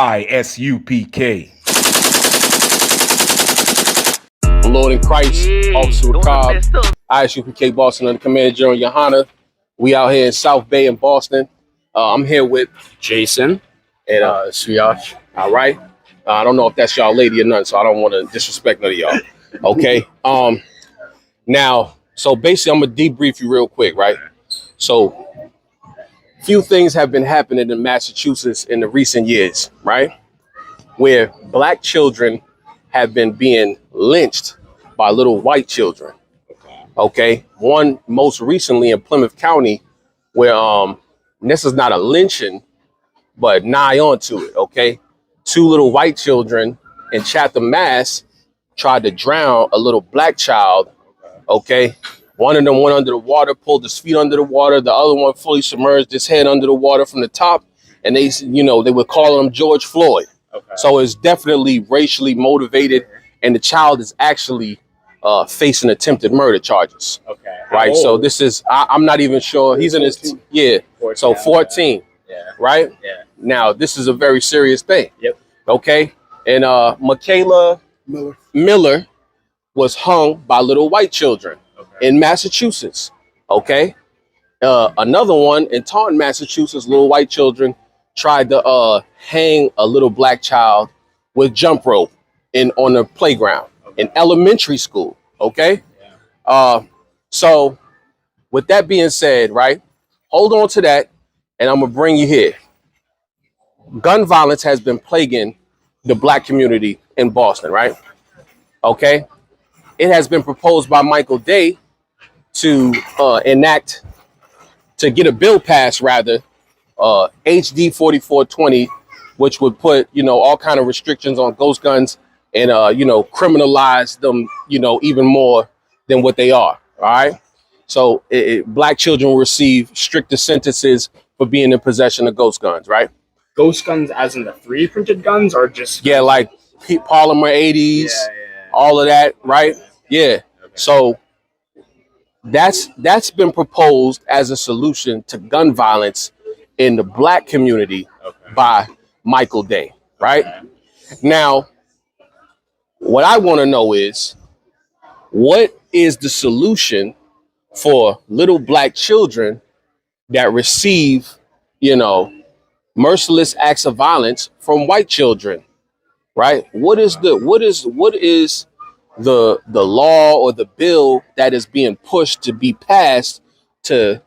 I.S.U.P.K. Lord in Christ, Officer Cobb, I.S.U.P.K. Boston under Command General YAHANNA. We out here in South Bay in Boston. I'm here with Jason and Suyash. all right. I don't know if that's y'all lady or none, so I don't want to disrespect none of y'all. Okay. Now, so basically, I'm gonna debrief you real quick, right? So, few things have been happening in Massachusetts in the recent years, right? Where black children have been being lynched by little white children. Okay. One most recently in Plymouth County, where this is not a lynching, but nigh on to it. Okay. Two little white children in Chatham, Mass, tried to drown a little black child. Okay. One of them went under the water, pulled his feet under the water. The other one fully submerged his head under the water from the top. And they were calling him George Floyd. Okay. So it's definitely racially motivated. And the child is actually facing attempted murder charges. Okay. Right. So this is, I'm not even sure. He's in his, 14, so 14. Yeah. Right. Yeah. Now, this is a very serious thing. Yep. Okay. And Michaela Miller was hung by little white children in Massachusetts. Okay. Another one in Taunton, Massachusetts, little white children tried to hang a little black child with jump rope on the playground in elementary school. Okay. Yeah. So with that being said, right, hold on to that. And I'm going to bring you here. Gun violence has been plaguing the black community in Boston, right? Okay. It has been proposed by Michael Day to get a bill passed, rather, HD 4420, which would put, all kind of restrictions on ghost guns and, criminalize them, even more than what they are. All right. So black children will receive stricter sentences for being in possession of ghost guns, right? Ghost guns as in the 3D printed guns, or just... Yeah, like polymer 80s, all of that, right? Yeah. Okay. So that's been proposed as a solution to gun violence in the black community by Michael Day, right? Okay. Now, what I want to know is, what is the solution for little black children that receive, merciless acts of violence from white children, right? What is the law or the bill that is being pushed to be passed to,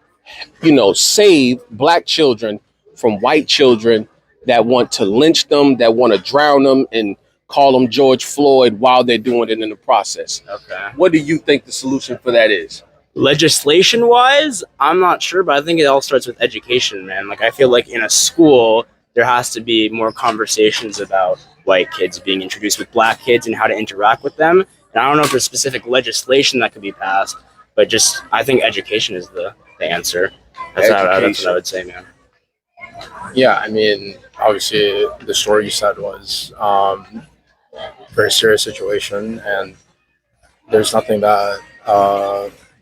save black children from white children that want to lynch them, that want to drown them and call them George Floyd while they're doing it in the process? Okay. What do you think the solution for that is? Legislation wise, I'm not sure, but I think it all starts with education, man. Like, I feel like in a school, there has to be more conversations about white kids being introduced with black kids and how to interact with them. And I don't know if there's specific legislation that could be passed, but just, I think education is the answer. That's what I would say, man. Yeah, I mean, obviously the story you said was very serious situation, and there's nothing that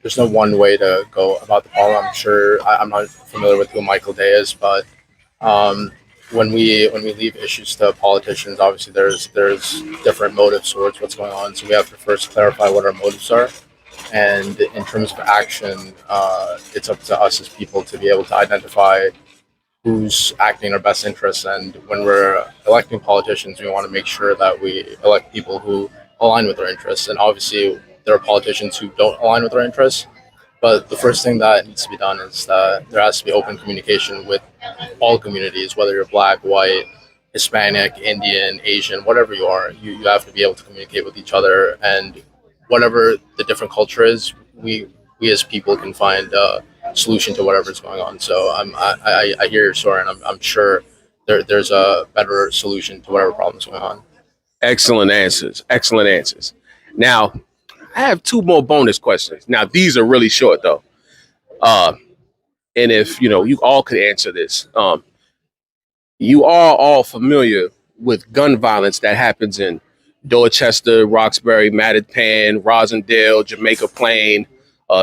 there's no one way to go about the problem. I'm sure I'm not familiar with who Michael Day is, but when we leave issues to politicians, obviously there's different motives towards what's going on. So we have to first clarify what our motives are, and in terms of action, it's up to us as people to be able to identify who's acting in our best interests. And when we're electing politicians, we want to make sure that we elect people who align with our interests. And obviously there are politicians who don't align with our interests, but the first thing that needs to be done is that there has to be open communication with all communities, whether you're black, white, Hispanic, Indian, Asian, whatever you are. You have to be able to communicate with each other, and whatever the different culture is, we as people can find a solution to whatever's going on. So I hear your story, and I'm sure there's a better solution to whatever problem's going on. Excellent answers. Now, I have two more bonus questions. Now, these are really short, though. And if, you all could answer this. You are all familiar with gun violence that happens in Dorchester, Roxbury, Mattapan, Rosendale, Jamaica Plain,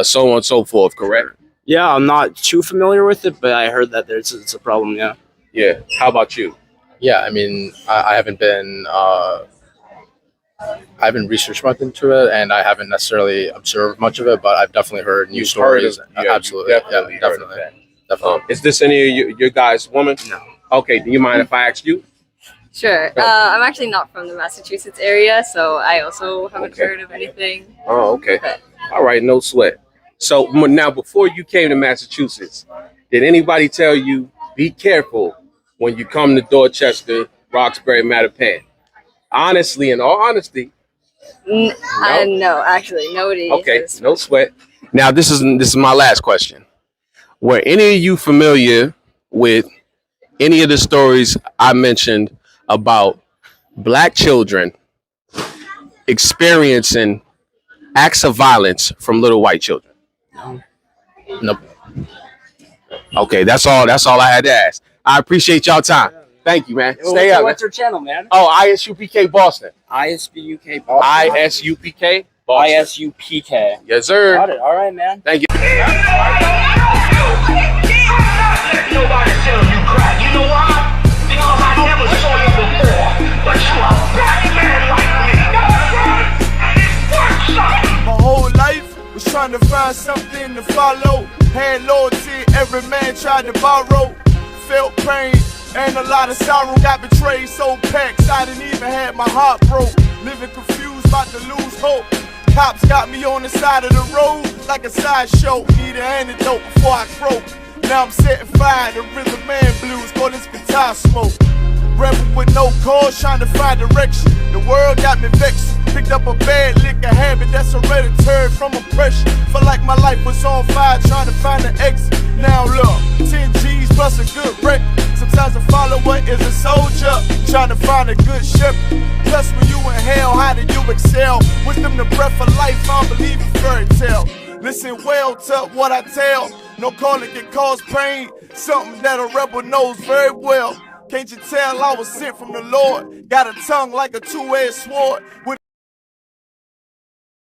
so on and so forth, correct? Yeah, I'm not too familiar with it, but I heard that it's a problem, yeah. Yeah. How about you? Yeah, I mean, I haven't been I haven't researched much into it, and I haven't necessarily observed much of it, but I've definitely heard news stories. Absolutely, Definitely heard of definitely, that. definitely. Is this any of your guys' woman? No. Okay. Do you mind if I ask you? Sure. I'm actually not from the Massachusetts area, so I also haven't heard of anything. Oh, okay. But All right, no sweat. So now, before you came to Massachusetts, did anybody tell you be careful when you come to Dorchester, Roxbury, Mattapan? Honestly, in all honesty, no, actually, nobody. okay, has- no sweat. Now, this is my last question. Were any of you familiar with any of the stories I mentioned about black children experiencing acts of violence from little white children? Nope. Okay, that's all. That's all I had to ask. I appreciate y'all time. Thank you, man. Stay up, man. What's your channel, man? Oh, I.S.U.P.K. Boston. I.S.U.K. I.S.U.P.K. Boston. I.S.U.P.K. Yes, sir. Got it. All right, man. Thank you. Nobody tell you crack. You know why? Because I never saw you before. But you a black man like me. And it works out. My whole life was trying to find something to follow. Had loyalty, every man tried to borrow. Felt pain and a lot of sorrow. Got betrayed, sold packs, I didn't even have my heart broke. Living confused, about to lose hope. Cops got me on the side of the road like a sideshow. Need an antidote before I croak. Now I'm setting fire to rhythm man blues for this guitar smoke. Rebel with no cause, trying to find direction. The world got me vexed. Picked up a bad liquor habit that's hereditary from oppression. Felt like my life was on fire, trying to find an exit. Now look, 10 G's plus a good wreck. Sometimes a follower is a soldier, trying to find a good shepherd. Plus when you in hell, how do you excel? Wisdom the breath of life, I don't believe in fairy tale. Listen well to what I tell. No calling can cause pain. Something that a rebel knows very well. Can't you tell I was sent from the Lord? Got a tongue like a two-edged sword with